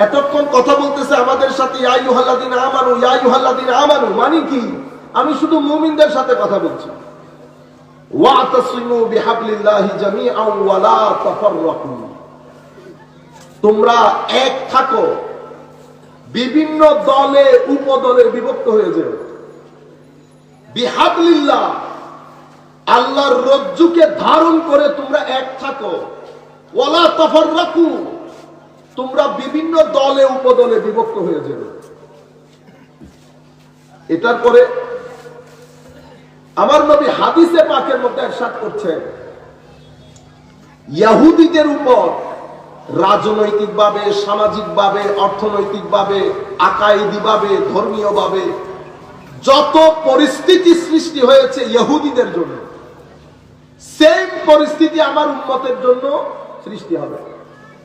এতক্ষণ কথা বলতেছে আমাদের সাথে ইয়া আইয়ুহাল্লাযীনা আমানু, ইয়া আইয়ুহাল্লাযীনা আমানু মানে কি? আমি শুধু মুমিনদের সাথে কথা বলছি। ওয়াতাসিমু বিহাবলিল্লাহি জামিআন ওয়া লা তাফাররাকু, তোমরা এক থাকো, বিভিন্ন দলে উপদলে বিভক্ত হয়ে যাও। বিহাবলিল্লাহ, আল্লাহর রজ্জুকে ধারণ করে তোমরা এক থাকো। ওয়া লা তাফাররাকু, তোমরা বিভিন্ন দলে উপদলে বিভক্ত হয়ে যাবে। এটার পরে আমার নবী হাদিসে পাকের মধ্যে ইরশাদ করছেন, ইহুদীদের উপর রাজনৈতিকভাবে, সামাজিকভাবে, অর্থনৈতিকভাবে, আকাইদিভাবে, ধর্মীয়ভাবে যত পরিস্থিতি সৃষ্টি হয়েছে ইহুদীদের জন্য, সেম পরিস্থিতি আমার উম্মতের জন্য সৃষ্টি হবে।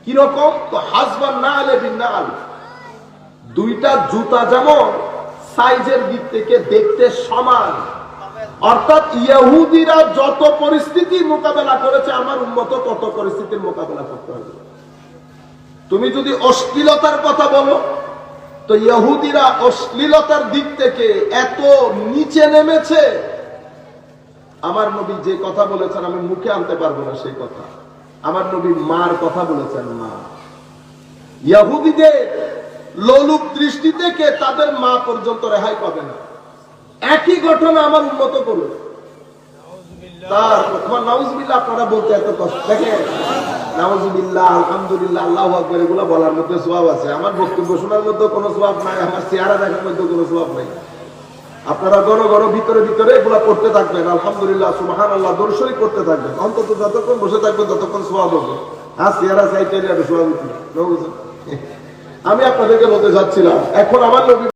কিরকম? তো হাসবান নালে বিনাল, দুইটা জুতা যেমন সাইজের দিক থেকে দেখতে সমান, অর্থাৎ ইহুদিরা যত পরিস্থিতি মোকাবেলা করেছে আমার উম্মত তত পরিস্থিতির মোকাবেলা করতে হবে। তুমি যদি অশ্লীলতার কথা বলো তো ইহুদিরা অশ্লীলতার দিক থেকে এত নিচে নেমেছে, আমার নবী যে কথা বলেছেন আমি মুখে আনতে পারবো না সেই কথা। আমার নবী মার কথা বলেছেন, মা। ইহুদিদের লোলুপ দৃষ্টি থেকে তাদের মা পর্যন্ত রেহাই পাবে না। একই ঘটনা আমার উন্নত করলো। তার নাউজুবিল্লাহ আপনারা বলতে এত কষ্ট দেখে, নাউজুবিল্লাহ, আলহামদুলিল্লাহ, আল্লাহু আকবার এগুলো বলার মধ্যে সওয়াব আছে। আমার বক্তব্য শোনার মধ্যে কোনো সওয়াব নাই, আমার চেহারা দেখার মধ্যে কোনো সওয়াব নাই। আপনারা ঘন ঘন ভিতরে ভিতরে এগুলা পড়তে থাকবেন, আলহামদুলিল্লাহ, সুবহানাল্লাহ, দরুদ শরীফ পড়তে থাকবেন। অন্তত যতক্ষণ বসে থাকবেন ততক্ষণ সওয়াব হবে। আর চেহারা চাইতে সওয়াব। আমি আপনাদেরকে বলতে চাচ্ছিলাম, এখন আমার নবী